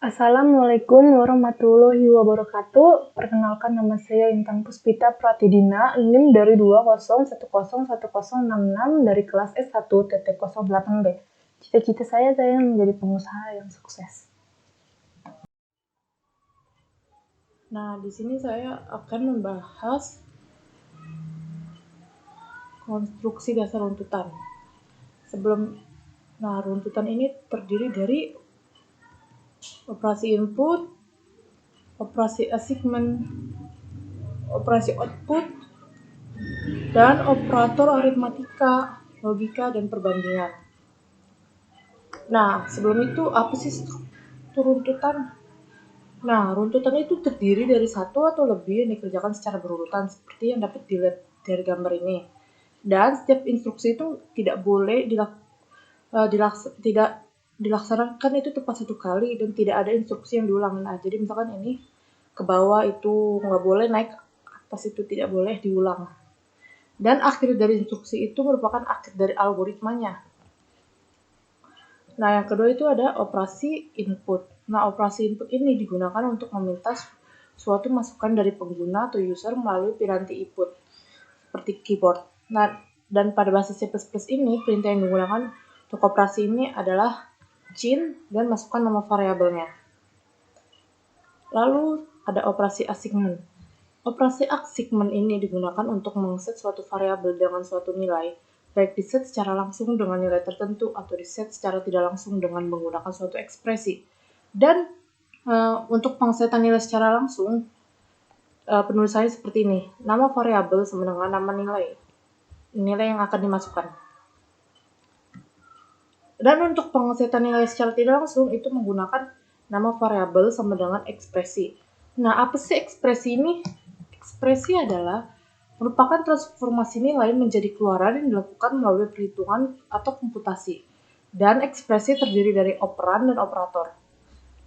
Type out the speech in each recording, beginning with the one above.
Assalamualaikum warahmatullahi wabarakatuh. Perkenalkan, nama saya Intan Puspita Pratidina, NIM dari 20101066 dari kelas S1 TT08B. Cita-cita saya menjadi pengusaha yang sukses. Nah, di sini saya akan membahas konstruksi dasar runtutan. Runtutan ini terdiri dari operasi input, operasi assignment, operasi output, dan operator aritmatika, logika, dan perbandingan. Nah, sebelum itu apa sih runtutan? Nah, runtutan itu terdiri dari satu atau lebih yang dikerjakan secara berurutan seperti yang dapat dilihat dari gambar ini. Dan setiap instruksi itu tidak boleh dilaksanakan itu tepat satu kali dan tidak ada instruksi yang diulang. Nah, jadi misalkan ini ke bawah itu nggak boleh, naik ke atas itu tidak boleh diulang. Dan akhir dari instruksi itu merupakan akhir dari algoritmanya. Nah, yang kedua itu ada operasi input. Nah, operasi input ini digunakan untuk meminta suatu masukan dari pengguna atau user melalui piranti input, seperti keyboard. Nah, dan pada bahasa C++ ini, perintah yang digunakan untuk operasi ini adalah cin dan masukkan nama variabelnya. Lalu ada operasi assignment. Operasi assignment ini digunakan untuk mengset suatu variabel dengan suatu nilai, baik diset secara langsung dengan nilai tertentu atau diset secara tidak langsung dengan menggunakan suatu ekspresi. Dan untuk pengsetan nilai secara langsung, penulisannya seperti ini. Nama variabel sama dengan nama nilai yang akan dimasukkan. Dan untuk pengsetan nilai secara tidak langsung itu menggunakan nama variabel sama dengan ekspresi. Nah, apa sih ekspresi ini? Ekspresi adalah merupakan transformasi nilai menjadi keluaran yang dilakukan melalui perhitungan atau komputasi. Dan ekspresi terdiri dari operan dan operator.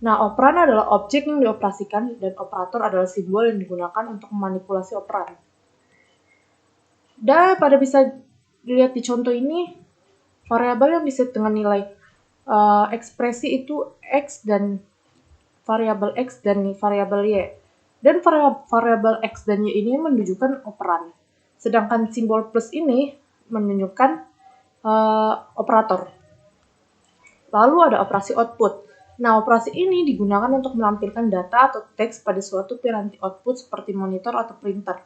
Nah, operan adalah objek yang dioperasikan dan operator adalah simbol yang digunakan untuk memanipulasi operan. Dan pada bisa dilihat di contoh ini, variabel yang diset dengan nilai ekspresi itu X dan variabel X dan variabel Y. Dan variabel X dan Y ini menunjukkan operan. Sedangkan simbol plus ini menunjukkan operator. Lalu ada operasi output. Nah, operasi ini digunakan untuk melampirkan data atau teks pada suatu piranti output seperti monitor atau printer.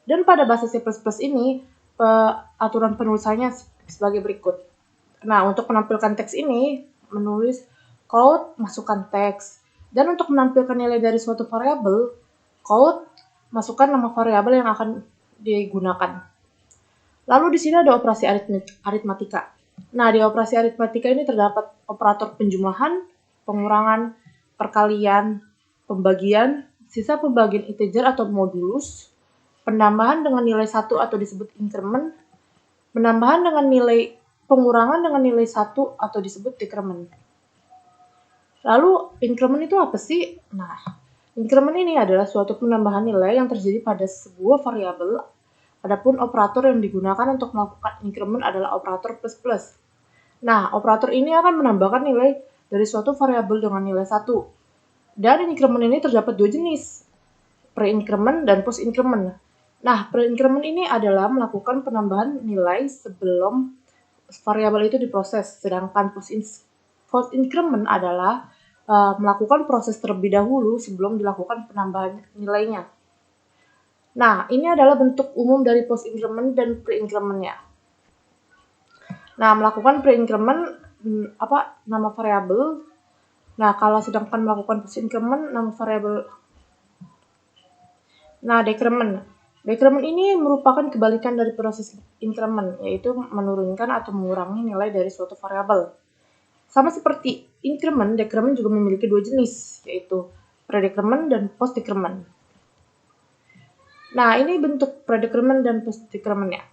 Dan pada bahasa C++ ini, aturan penulisannya sebagai berikut. Nah, untuk menampilkan teks ini, menulis code, masukkan teks. Dan untuk menampilkan nilai dari suatu variabel, code, masukkan nama variabel yang akan digunakan. Lalu di sini ada operasi aritmatika. Nah, di operasi aritmatika ini terdapat operator penjumlahan, pengurangan, perkalian, pembagian, sisa pembagian integer atau modulus, penambahan dengan nilai 1 atau disebut increment, penambahan dengan nilai pengurangan dengan nilai 1 atau disebut decrement. Lalu, increment itu apa sih? Nah, increment ini adalah suatu penambahan nilai yang terjadi pada sebuah variabel. Adapun operator yang digunakan untuk melakukan increment adalah operator plus. Nah, operator ini akan menambahkan nilai dari suatu variabel dengan nilai 1. Dan increment ini terdapat dua jenis, pre-increment dan post-increment. Nah, pre-increment ini adalah melakukan penambahan nilai sebelum variabel itu diproses, sedangkan post-increment adalah melakukan proses terlebih dahulu sebelum dilakukan penambahan nilainya. Nah, ini adalah bentuk umum dari post-increment dan pre-increment-nya. Nah, melakukan pre-increment nama variabel. Nah, kalau sedangkan melakukan post-increment nama variabel. Nah, decrement. Decrement ini merupakan kebalikan dari proses increment, yaitu menurunkan atau mengurangi nilai dari suatu variabel. Sama seperti increment, decrement juga memiliki dua jenis, yaitu pre-decrement dan post-decrement. Nah, ini bentuk pre-decrement dan post-decrement-nya.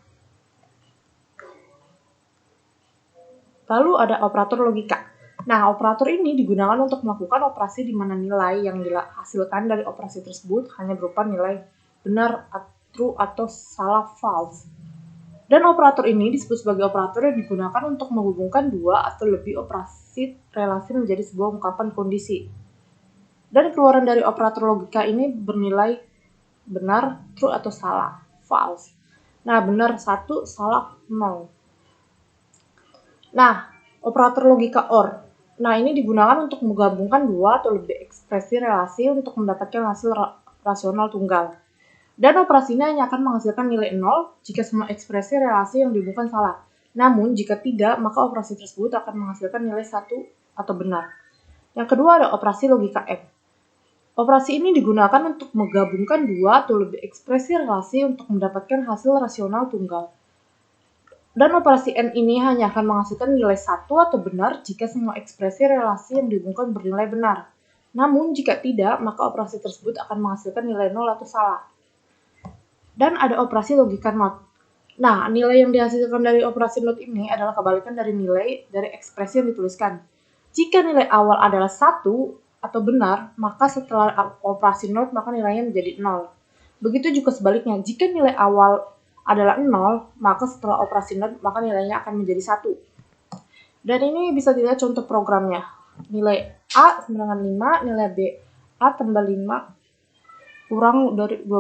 Lalu ada operator logika. Nah, operator ini digunakan untuk melakukan operasi di mana nilai yang dihasilkan dari operasi tersebut hanya berupa nilai benar, true, atau salah, false. Dan operator ini disebut sebagai operator yang digunakan untuk menghubungkan dua atau lebih operasi relasi menjadi sebuah ungkapan kondisi. Dan keluaran dari operator logika ini bernilai benar, true atau salah, false. Nah, benar 1, salah 0. Nah, operator logika OR. Nah, ini digunakan untuk menggabungkan dua atau lebih ekspresi relasi untuk mendapatkan hasil rasional tunggal. Dan operasi ini hanya akan menghasilkan nilai 0 jika semua ekspresi relasi yang dihubungkan salah. Namun, jika tidak, maka operasi tersebut akan menghasilkan nilai 1 atau benar. Yang kedua ada operasi logika M. Operasi ini digunakan untuk menggabungkan dua atau lebih ekspresi relasi untuk mendapatkan hasil rasional tunggal. Dan operasi N ini hanya akan menghasilkan nilai 1 atau benar jika semua ekspresi relasi yang dihubungkan bernilai benar. Namun, jika tidak, maka operasi tersebut akan menghasilkan nilai 0 atau salah. Dan ada operasi logika NOT. Nah, nilai yang dihasilkan dari operasi NOT ini adalah kebalikan dari nilai dari ekspresi yang dituliskan. Jika nilai awal adalah 1 atau benar, maka setelah operasi NOT maka nilainya menjadi 0. Begitu juga sebaliknya, jika nilai awal adalah 0, maka setelah operasi NOT maka nilainya akan menjadi 1. Dan ini bisa dilihat contoh programnya. Nilai A sama dengan 5, nilai B A tambah 5 kurang dari 12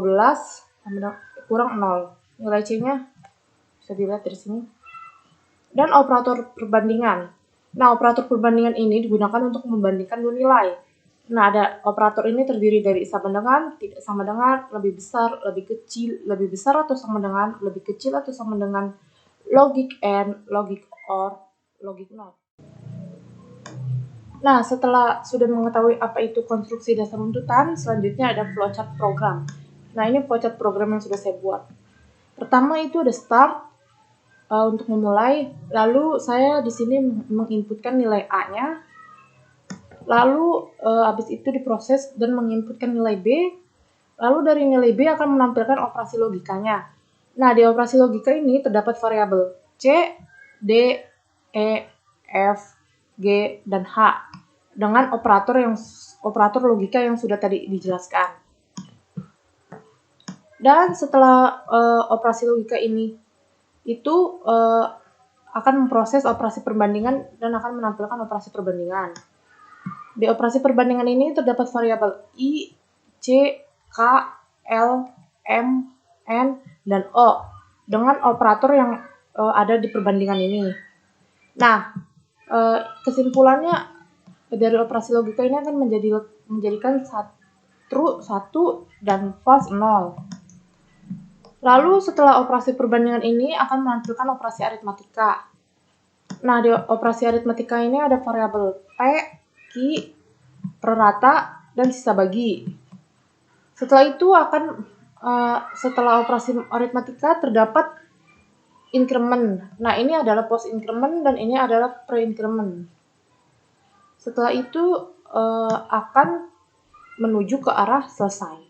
kurang 0. Nilai C-nya bisa dilihat dari sini. Dan operator perbandingan. Nah, operator perbandingan ini digunakan untuk membandingkan dua nilai. Nah, ada operator ini terdiri dari sama dengan, tidak sama dengan, lebih besar, lebih kecil, lebih besar atau sama dengan, lebih kecil atau sama dengan, logik AND, logik OR, logik NOT. Nah, setelah sudah mengetahui apa itu konstruksi dasar runtutan, selanjutnya ada flowchart program. Nah, ini flowchart program yang sudah saya buat. Pertama itu ada start untuk memulai, lalu saya di sini menginputkan nilai A-nya. Lalu habis itu diproses dan menginputkan nilai B. Lalu dari nilai B akan menampilkan operasi logikanya. Nah, di operasi logika ini terdapat variabel C, D, E, F, G, dan H dengan operator logika yang sudah tadi dijelaskan. Dan setelah operasi logika ini itu akan memproses operasi perbandingan dan akan menampilkan operasi perbandingan. Di operasi perbandingan ini terdapat variabel I, C, K, L, M, N, dan O dengan operator yang ada di perbandingan ini. Nah, kesimpulannya dari operasi logika ini akan menjadikan true 1 dan false 0. Lalu setelah operasi perbandingan ini akan menampilkan operasi aritmatika. Nah, di operasi aritmatika ini ada variabel P, Q, prorata, dan sisa bagi. Setelah itu setelah operasi aritmatika terdapat increment. Nah, ini adalah post increment dan ini adalah pre increment. Setelah itu akan menuju ke arah selesai.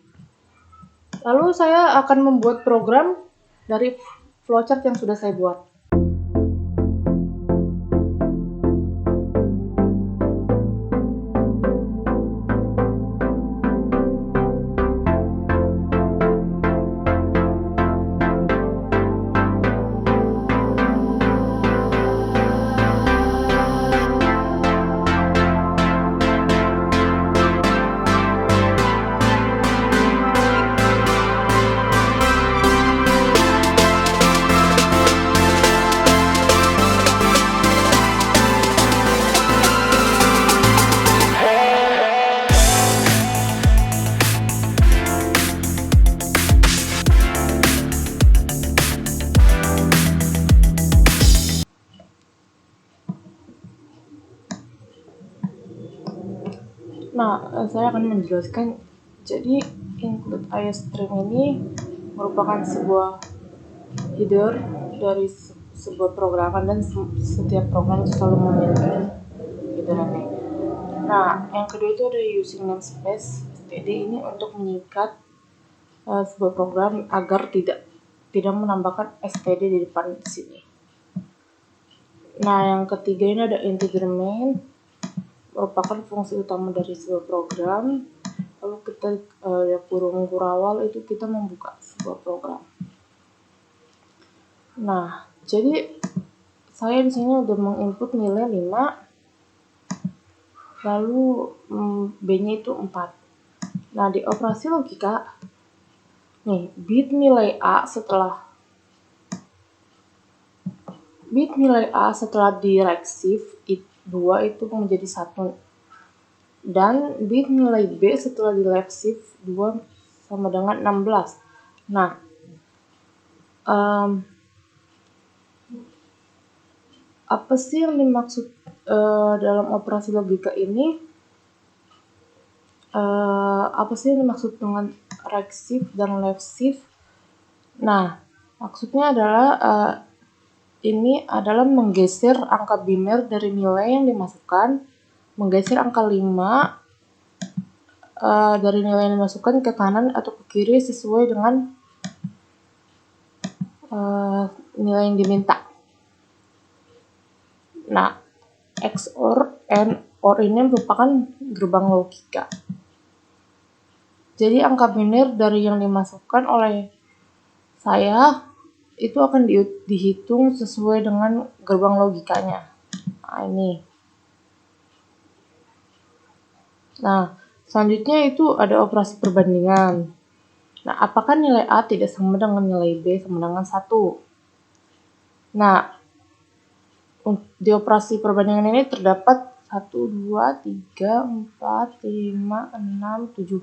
Lalu saya akan membuat program dari flowchart yang sudah saya buat. Nah, saya akan menjelaskan. Jadi, include IOStream ini merupakan sebuah header dari sebuah programan dan setiap program selalu memiliki header-nya. Nah, yang kedua itu ada using namespace. std ini untuk menyingkat sebuah program agar tidak menambahkan std di depan sini. Nah, yang ketiga ini ada integer main, merupakan fungsi utama dari sebuah program. Lalu kita kurung kurawal itu kita membuka sebuah program. Nah, jadi saya di sini udah menginput nilai 5. lalu B-nya itu 4. Nah, di operasi logika, nih, bit nilai A setelah direksif 2 itu menjadi 1. Dan bit nilai B setelah di left shift 2 sama dengan 16. Nah, apa sih yang dimaksud dalam operasi logika ini? Apa sih yang dimaksud dengan right shift dan left shift? Nah, maksudnya adalah ini adalah menggeser angka biner dari nilai yang dimasukkan, menggeser angka 5 dari nilai yang dimasukkan ke kanan atau ke kiri sesuai dengan nilai yang diminta. Nah, XOR and OR ini merupakan gerbang logika. Jadi angka biner dari yang dimasukkan oleh saya itu akan dihitung sesuai dengan gerbang logikanya. Nah, ini. Nah, selanjutnya itu ada operasi perbandingan. Nah, apakah nilai A tidak sama dengan nilai B sama dengan 1? Nah, di operasi perbandingan ini terdapat 1, 2, 3, 4, 5, 6, 7.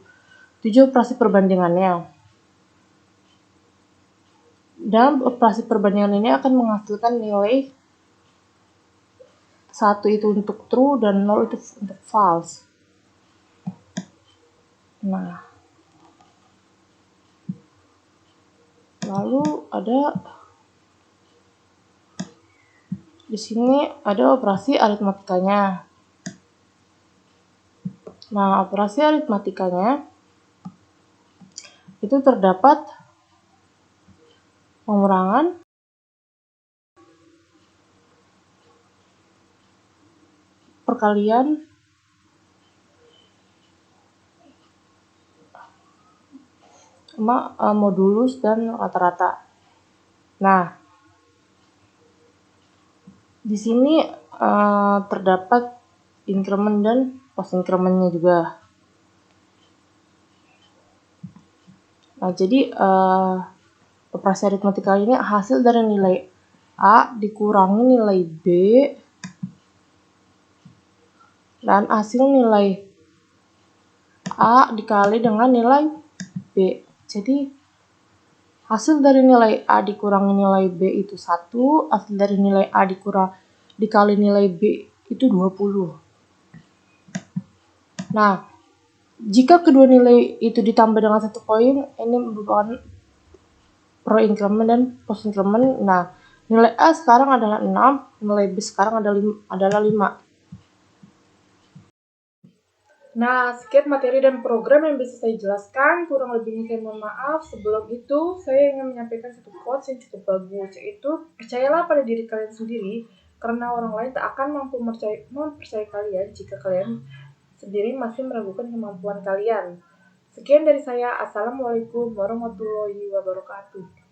7 operasi perbandingannya. Dalam operasi perbandingan ini akan menghasilkan nilai 1 itu untuk true dan 0 itu untuk false. Nah, lalu di sini ada operasi aritmatikanya. Nah, operasi aritmatikanya itu terdapat pengurangan, perkalian, modulus, dan rata-rata. Nah, di sini terdapat increment dan post incrementnya juga. Nah, jadi operasi aritmatika ini hasil dari nilai A dikurangi nilai B dan hasil nilai A dikali dengan nilai B. Jadi hasil dari nilai A dikurangi nilai B itu 1, hasil dari nilai A dikali nilai B itu 20. Nah, jika kedua nilai itu ditambah dengan 1 koin, ini merupakan pro increment dan post increment. Nah, nilai A sekarang adalah 6, nilai B sekarang adalah 5. Nah, sekian materi dan program yang bisa saya jelaskan. Kurang lebihnya saya mohon maaf. Sebelum itu, saya ingin menyampaikan satu quotes yang cukup bagus, yaitu percayalah pada diri kalian sendiri, karena orang lain tak akan mampu mempercayai kalian jika kalian sendiri masih meragukan kemampuan kalian. Sekian dari saya. Assalamualaikum warahmatullahi wabarakatuh.